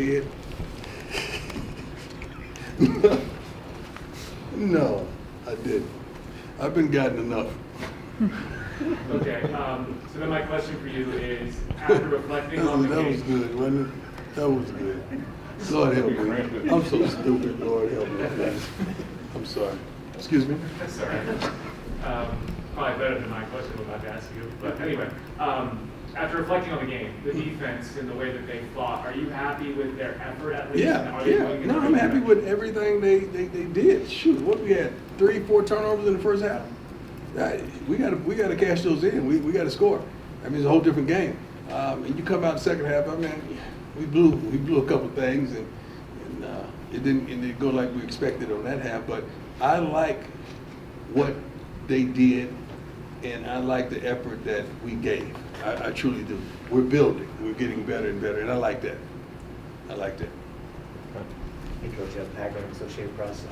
head? No, I didn't. I've been gotten enough. Okay, so then my question for you is, after reflecting on the That game. was good, wasn't it? That was good. Lord help me. I'm so stupid, Lord help me, please. I'm sorry. Excuse me? That's all right. Probably better than my question I'm about to ask you. But anyway, after reflecting on the game, the defense and the way that they fought, are you happy with their effort at least? And are they doing it No, right I'm happy now? with everything they did. Shoot, what we had 3-4 turnovers in the first half. We got to cash those in. We got to score. I mean, it's a whole different game. And you come out the second half. I mean, we blew a couple things, and it didn't go like we expected on that half. But I like what they did, and I like the effort that we gave. I truly do. We're building. We're getting better and better, and I like that. I like that. Hey, Coach, Packer, Associated Press.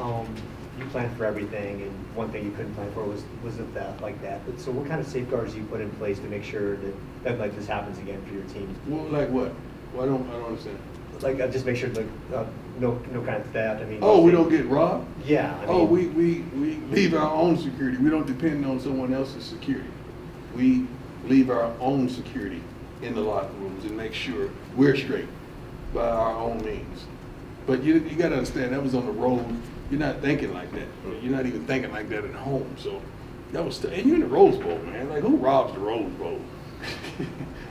You planned for everything, and one thing you couldn't plan for was a theft like that. But so, what kind of safeguards do you put in place to make sure that like this happens again for your team? Well, like what? Well, I don't understand. Like just make sure no kind of theft. I mean. Oh, we don't get robbed? Yeah. I Oh, mean, we leave our own security. We don't depend on someone else's security. We leave our own security in the locker rooms and make sure we're straight by our own means. But you got to understand, that was on the road. You're not thinking like that. You're not even thinking like that at home. So that was, and you're in the Rose Bowl, man. Like, who robs the Rose Bowl?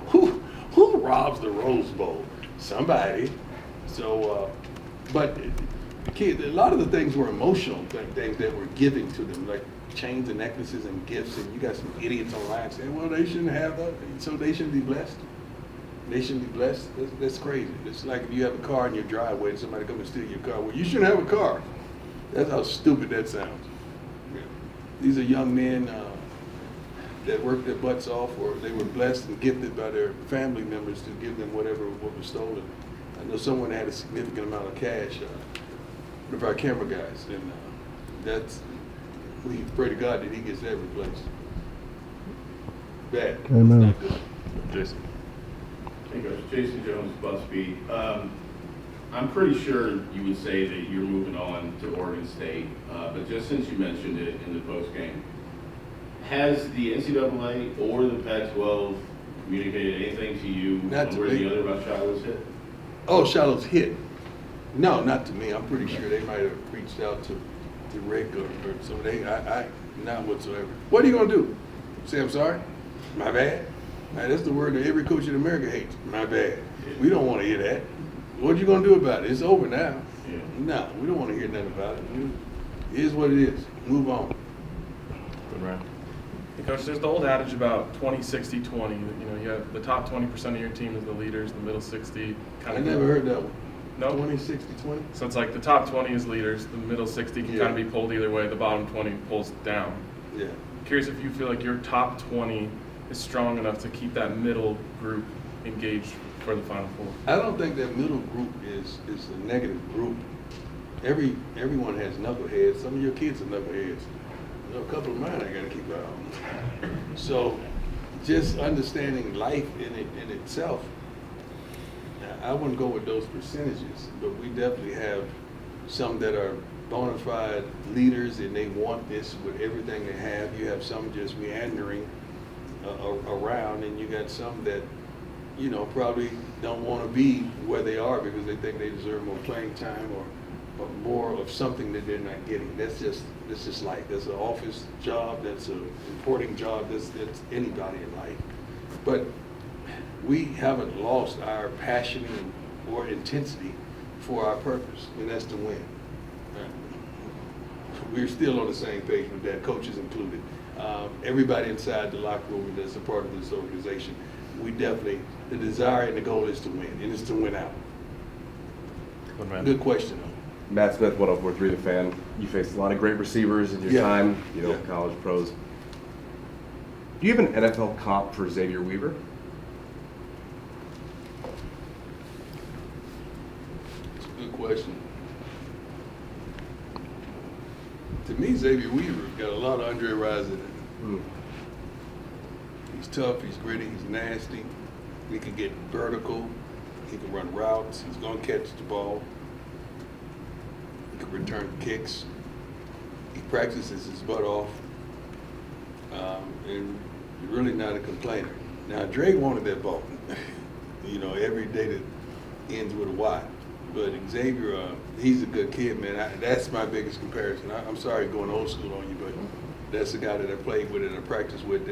Who robs the Rose Bowl? Somebody. So, but kids, a lot of the things were emotional things that were giving to them, like chains and necklaces and gifts. And you got some idiots online saying, well, they shouldn't have that, so they shouldn't be blessed. They shouldn't be blessed. That's crazy. It's like if you have a car in your driveway and somebody comes and steal your car. Well, you shouldn't have a car. That's how stupid that sounds. Yeah. These are young men that worked their butts off, or they were blessed and gifted by their family members to give them what was stolen. I know someone had a significant amount of cash, one of our camera guys, and we pray to God that he gets that replaced. Bad. Amen. It's not good. Jason. Hey guys, Jason Jones, BuzzFeed. I'm pretty sure you would say that you're moving on to Oregon State, but just since you mentioned it in the post game, has the NCAA or the Pac-12 communicated anything to you Not on to where me. the other rush shot was hit? Oh, Shiloh's hit. No, not to me. I'm pretty sure they might have reached out to Rick or so. I not whatsoever. What are you gonna do? Say I'm sorry? My bad. Man, that's the word that every coach in America hates. My bad. We don't want to hear that. What are you gonna do about it? It's over now. Yeah. No, we don't want to hear nothing about it. It is what it is. Move on. Good round. Hey, Coach, there's the old adage about 20-60-20. You know, you have the top 20% of your team is the leaders, the middle 60 I kind of. never heard that one. No. 20, 60, 20? So it's like the top 20 is leaders, the middle 60 can Yeah. kind of be pulled either way, the bottom 20 pulls down. Yeah. Curious if you feel like your top 20 is strong enough to keep that middle group engaged for the Final Four. I don't think that middle group is a negative group. Everyone has knuckleheads. Some of your kids are knuckleheads. You know, a couple of mine I got to keep an eye on. So, just understanding life in itself, I wouldn't go with those percentages, but we definitely have some that are bona fide leaders and they want this with everything they have. You have some just meandering around, and you got some that, you know, probably don't want to be where they are because they think they deserve more playing time or more of something that they're not getting. That's just life. That's an office job. That's an importing job. That's anybody in life. But we haven't lost our passion or intensity for our purpose, and that's to win. We're still on the same page with that, coaches included. Everybody inside the locker room that's a part of this organization, we definitely, the desire and the goal is to win, and it's to win out. Good man. Good question, though. Matt Smith, 104.3 The Fan. You faced a lot of great receivers in your Yeah. time, Yeah. college pros. Do you have an NFL comp for Xavier Weaver? It's a good question. To me, Xavier Weaver got a lot of Andre Rison in it. He's tough, he's gritty, he's nasty. He can get vertical. He can run routes. He's going to catch the ball. He can return kicks. He practices his butt off. And you're really not a complainer. Now, Dre wanted that ball. You know, every day that ends with a Y. But Xavier, he's a good kid, man. That's my biggest comparison. I'm sorry going old school on you, but that's the guy that I played with and I practiced with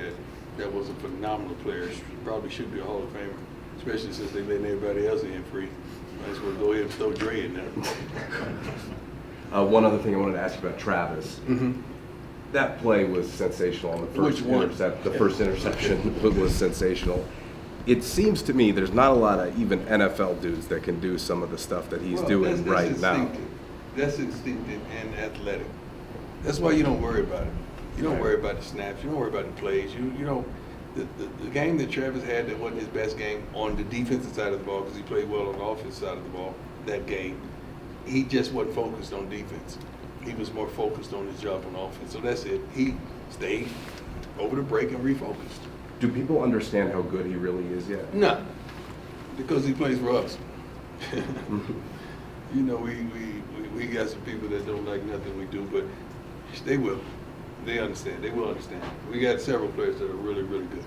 that was a phenomenal player. Probably should be a Hall of Famer, especially since they letting everybody else in free. Might as well go ahead and throw Dre in there. One other thing I wanted to ask you about Travis. Mm-hmm. That play was sensational on the first Which one? intercept. The first interception was sensational. It seems to me there's not a lot of even NFL dudes that can do some of the stuff that he's doing that's right now. instinctive. That's instinctive and athletic. That's why you don't worry about it. You don't worry about the snaps. You don't worry about the plays. You know, the game that Travis had that wasn't his best game on the defensive side of the ball because he played well on the offensive side of the ball. That game, he just wasn't focused on defense. He was more focused on his job on offense. So that's it. He stayed over the break and refocused. Do people understand how good he really is yet? No, because he plays for us. You know, we got some people that don't like nothing we do, but they will. They understand. They will understand. We got several players that are really, really good.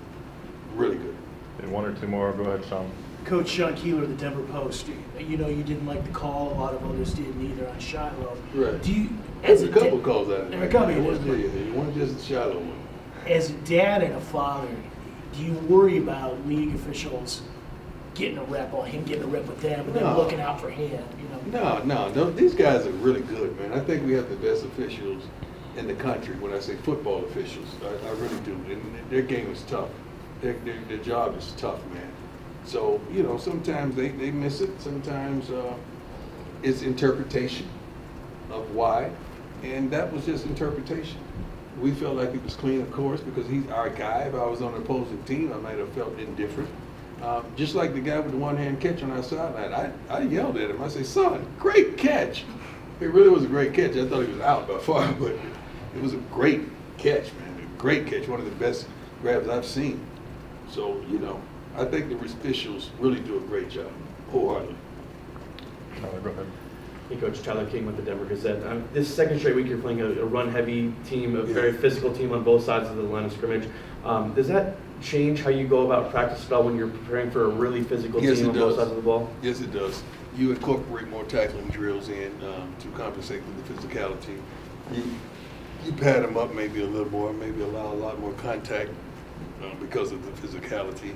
Really good. Okay, one or two more. Go ahead, Sean. Coach Sean Keeler of the Denver Post, you know you didn't like the call. A lot of others didn't either on Shilo. Right. Do you, There's as a a couple da- calls out of there are a it. couple, It there's- wasn't just a shallow one. as a dad and a father, do you worry about league officials getting a rep on him, getting a rep with them, and then No. looking out for him? You know. No. These guys are really good, man. I think we have the best officials in the country. When I say football officials, I really do. And their game is tough. Their job is tough, man. So, you know, sometimes they miss it. Sometimes it's interpretation of why. And that was just interpretation. We felt like it was clean, of course, because he's our guy. If I was on the opposing team, I might have felt indifferent. Just like the guy with the one-hand catch on our sideline. I yelled at him. I said, son, great catch. It really was a great catch. I thought he was out by far, but it was a great catch, man. A great catch. One of the best grabs I've seen. So, you know, I think the officials really do a great job, wholeheartedly. Go ahead. Hey, Coach, Tyler King with the Denver Gazette. This second straight week, you're playing a run-heavy team, a very physical team on both sides of the line of scrimmage. Does that change how you go about practice at all when you're preparing for a really physical Yes, team it on both does. sides of the ball? Yes, it does. You incorporate more tackling drills in to compensate for the physicality. You pad them up maybe a little more, maybe allow a lot more contact because of the physicality.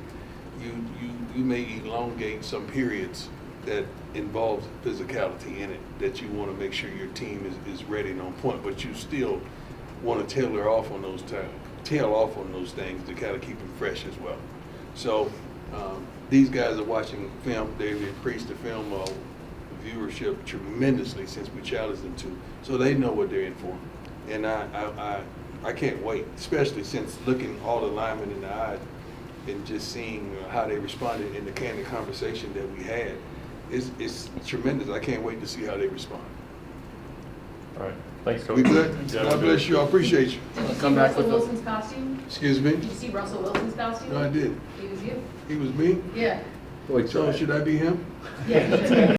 You may elongate some periods that involves physicality in it, that you want to make sure your team is ready and on point, but you still want to tail off on those things to kind of keep them fresh as well. So these guys are watching film. They've increased the film viewership tremendously since we challenged them to, so they know what they're in for. And I can't wait, especially since looking all the linemen in the eye and just seeing how they responded in the candid conversation that we had. It's tremendous. I can't wait to see how they respond. All right. Thanks, Coach. We good? Yeah, God we're bless good. you. I appreciate you. Did you see Come back Russell with the- Wilson's costume? Excuse me? Did you see Russell Wilson's costume? No, I didn't. He was you. He was me? Yeah. So should I be him? Yeah, you should.